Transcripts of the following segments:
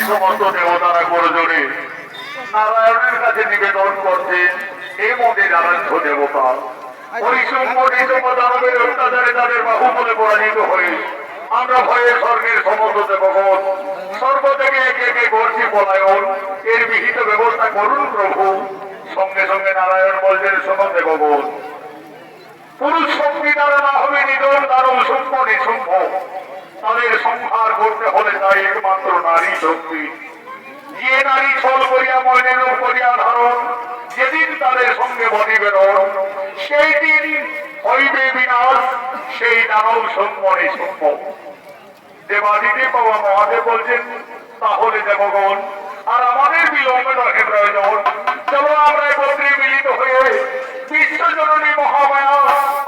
সমস্ত দেবতারা করজোরে নারায়ণের কাছে নিবেদন করছেন। এই মন্দির আরাধ্য দেবতা দানবের অত্যাচারে তাদের বাহুবলে পরাজিত হয়ে আমরা ভয়ে স্বর্গের সমস্ত দেবগণ স্বর্গ থেকে একে একে করছি পলায়ন। এর বিহিত ব্যবস্থা করুন প্রভু। সঙ্গে সঙ্গে নারায়ণ বলছেন, শোনো দেবগণ, পুরুষ শক্তি দ্বারা না হবে নিধন, দানব সূক্ষ্ম নিঃসূক্ষ্ম, তাদের সংহার করতে হলে তাই একমাত্র নারী শক্তি। যে নারী ছল করিয়া ময়নের করিয়া ধারণ, যেদিন তাদের সঙ্গে বনিবে সেই দিন হইবে বিনাশ, সেই দানব সূক্ষ্ম নিঃসূক্ষ্ম। দেবাদিদেব বাবা মহাদেব বলছেন, তাহলে দেবগণ আর আমাদের বিলম্বে নহে প্রয়োজন, চলো আমরা একত্রে মিলিত হয়ে বিশ্বজননী মহামায়া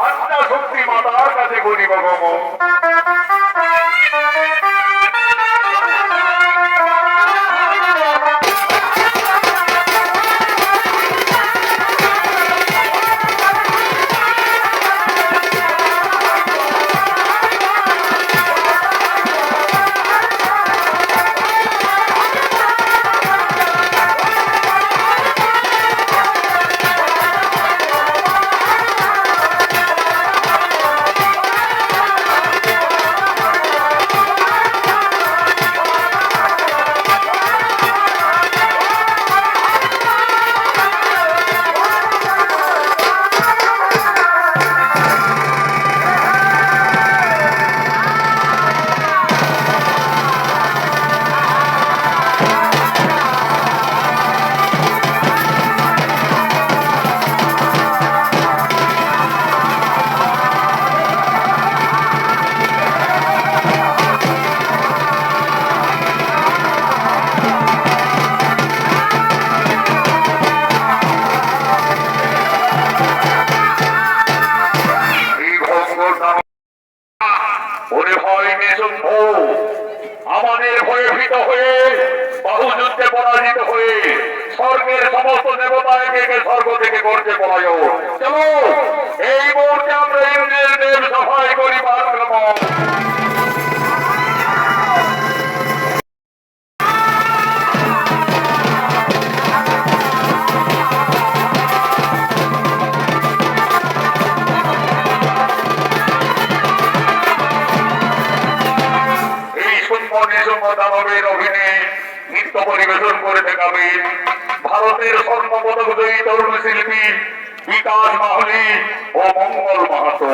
আত্মা শক্তি মাতার কাছে গরিব গমন। আমাদের ভয়ে ভীত হয়ে বাহুযুদ্ধে পরাজিত হয়ে স্বর্গের সমস্ত দেবতা একে স্বর্গ থেকে করতে পলায়ন। চলো এই মুহূর্তে আমরা ইন্দ্রের দেব সভায় করি আক্রমণ। দানবের অভিনয়ে নৃত্য পরিবেশন করে দেখাবেন ভারতের স্বর্ণপদক জয়ী তরুণ শিল্পী বিকাশ মাহলি ও মঙ্গল মাহাতো।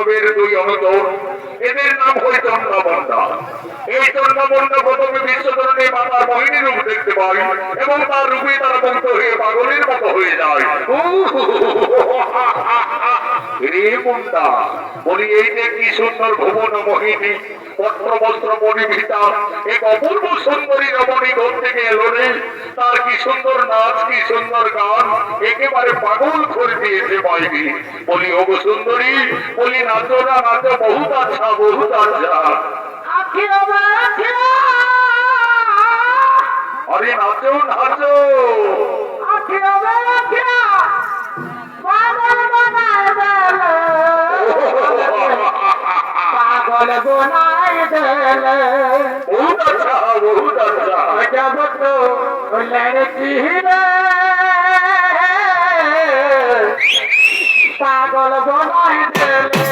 বৈষ্ণবের দুই অনুচর, এদের নাম হয় চন্দ্রমন্ডা। এই চন্দ্রমন্ডা প্রথমে বিশ্বধরণী মাতার মোহিনী রূপ দেখতে পাই এবং তার রূপে তারা মুগ্ধ হয়ে পাগলের মতো হয়ে যায়। রে মুন্ডা, বলি এই যে কি সুন্দর ভুবন মোহিনী, পত্র বস্ত্র পরিহিতা এক অপূর্ব সুন্দরী রমণী ঘর থেকে এলো রে। তার কি সুন্দর নাচ, কি সুন্দর গান, একেবারে পাগল করে দিয়েছে বাইরে। বলি ওগো সুন্দরী, বলি নাচো না নাচো, বহুত আচ্ছা বহুত আচ্ছা। আরে নাচো নাচো, পাগল বোনাই দেলে বহুত আচ্ছা বহুত আচ্ছা। जब तो लड़की रे पागल बनाई देले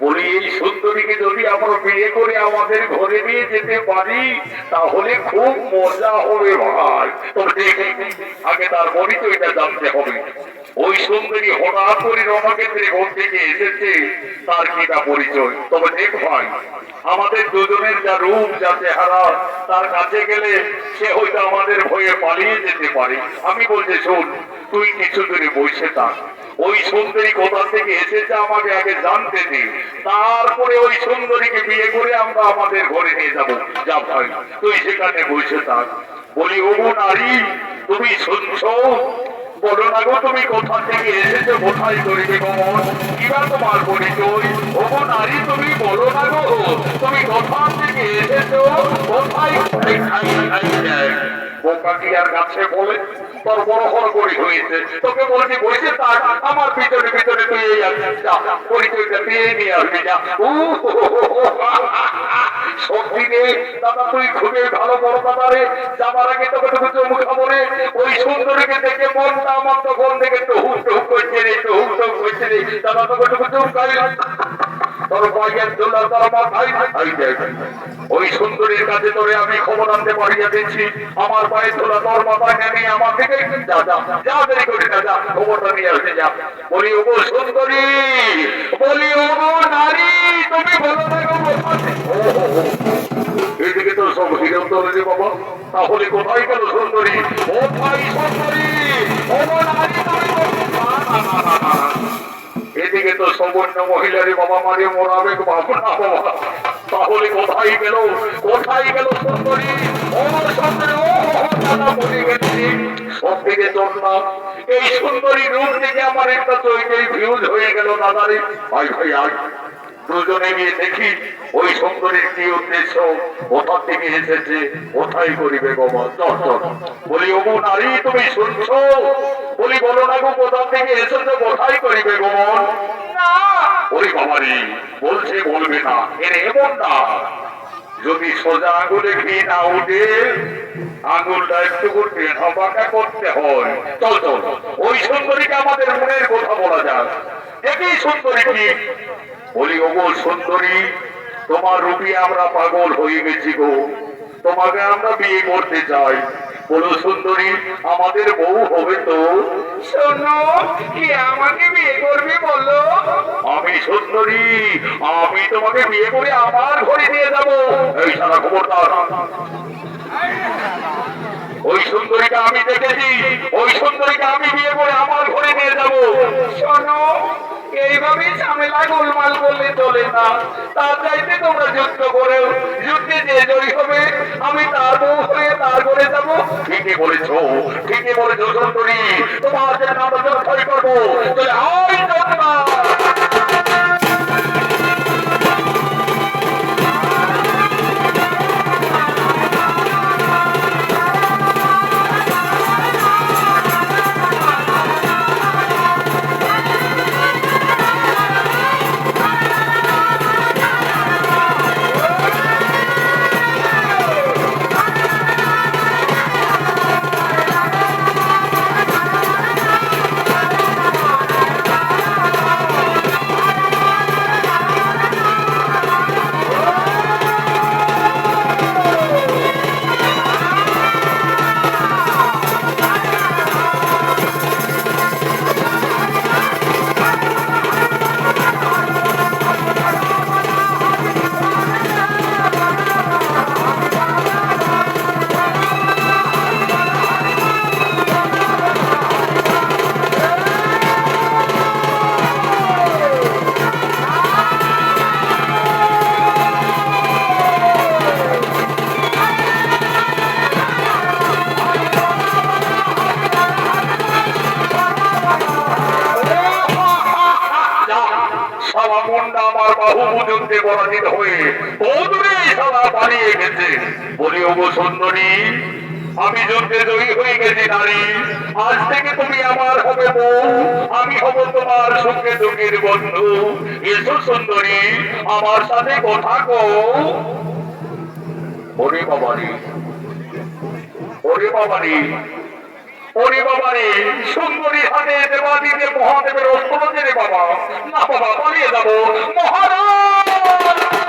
বলি এই সুন্দরীকে যদি আমরা বিয়ে করে আমাদের ঘরে নিয়ে যেতে পারি তাহলে খুব মজা হবে ভাই। তবে আগে তার পরিচয়টা জানতে হবে। ওই সুন্দরী হঠাৎ করে রণক্ষেত্রে ঘর থেকে এসেছে, তার কিটা পরিচয়। তবে দেখ ভাই, আমাদের দুজনের যা রূপ যা চেহারা, তার কাছে গেলে সে হয়তো আমাদের ভয়ে পালিয়ে যেতে পারে। আমি বলছি শোন, তুই কিছু দূরে বসে থাক, ওই সুন্দরী কোথা থেকে এসেছে আমাকে আগে জানতে দে, তারপরে ওই সুন্দরীকে বিয়ে করে আমরা আমাদের ঘরে নিয়ে যাবো। যা ভাই তুই সেখানে বসে থাক। বলি ওগো নারী, তুমি শুনছ? বলো না গো, তুমি কোথা থেকে এসেছো, কোথায় করিবে গমন, কিবা তোমার পরিচয়? ওগো নারী, তুমি বলো না গো, তুমি কোথা থেকে এসেছো, কোথায়? বোকা কি আর গাছে বলে? তোর বড় হড়গড়ি হয়েছে, তোকে বলছি বসে থাক, আমার পিছনে পিছনে তুই এই পরিচয়টা দিয়ে নিয়ে আসবি না। সত্যি রে দাদা, তুই খুবই ভালো বড় দাদা রে। যাবার আগে তোকে তোকে চমু খাবো রে। ওই সুন্দরীকে দেখে মনটা আমার তখন থেকে টহুক টহুক করছে রে, টহুক টহুক করছে রে। দাদা তোকে তোকে চমকাই তোর পাইয়ের দোলা তোর মাথায়। ওই সুন্দরীর কাছে তোরে আমি খবর আনতে পারিয়া দিচ্ছি, আমার পায়ের দোলা তোর মাথায় নেমে আমার দিকে যা যা যা, দেরি করি না, যা খবরটা নিয়ে আসতে যা। বলি ওগো সুন্দরী, বলি ওগো নারী, তুমি বলো না গো এইদিকে তো সব হিরো তোলে বাবা, তাহলে কোথায় গেল সুন্দরী? ও ভাই সুন্দরী, ওগো নারী, তুমি এদিকে তো সবর্ণ মহিলারই বাবা মারে মোরাবে ভাবনা বাবা, তাহলে কোথায় গেল, কোথায় গেল সুন্দরী? ও সুন্দরী, ও দাদা বলে গেছি সব দিকে চললাম, এই সুন্দরী রূপ থেকে আমার একটা চৈতই ভিউজ হয়ে গেল দাদারে। ভাই ভাই আজ দুজনে গিয়ে দেখি ওই সুন্দরীর কি উদ্দেশ্য, কোথা থেকে এসেছে, কোথায় করিবে গমন। চল চল। বলি ওগো নারী, তুমি শুনছো? বলি বলো না গো, কোথা থেকে এসেছে, কোথায় করিবে গমন? ওই বাবারি বলছে বলবে না, এর এমন না, যদি সোজা আঙুলে ঘি না উঠে আঙুলটা একটু করতে বাঁকা করতে হয়। চল চল, ওই সুন্দরীকে আমাদের মনের কথা বলা যাক। দেখি সুন্দরী কি। বলি ওগো সুন্দরী, তোমার রূপে আমরা পাগল হয়ে গেছি গো, তোমাকে আমরা বিয়ে করতে চাই। বলো সুন্দরী, আমাদের বউ হবে তো? শোনো, কি আমাকে বিয়ে করবে বলো? আমি সুন্দরী, আমি তোমাকে বিয়ে করে আমার ঘরে নিয়ে যাবো। এই সারা খবরদার, ওই সুন্দরীকে আমি দেখেছি, ওই সুন্দরীকে আমি বিয়ে করে আমার ঘরে নিয়ে যাবো। শোনো, এইভাবে ঝামেলা গোলমাল করলে চলে না, তার চাইতে তোমরা যুদ্ধ করো, যুদ্ধে যে জয়ী হবে আমি তার বউ হয়ে তার ঘরে যাবো। ঠিকই বলেছো, ঠিকই বলেছো সুন্দরী, তোমার জন্য আমরা জয় করবো। আয় জন্মা পরাজিত হয়ে বহুদূরে সদা পালিয়ে গেছে। বলি ওগো সুন্দরী, আমি যুদ্ধে জয়ী হয়ে গেছি নারী, আজ থেকে তুমি আমার হবে বউ, আমি হব তোমার সুখে দুঃখের বন্ধু। এসো সুন্দরী, আমার সাথে কথা কও। ওরে বাবারে, ওরে বাবারে, ওরে বাবারে, সুন্দরী হাতে দেবাদিদেব মহাদেবের অস্ত্র রে বাবা। না বাবা, পালিয়ে যাবো মহারাজ।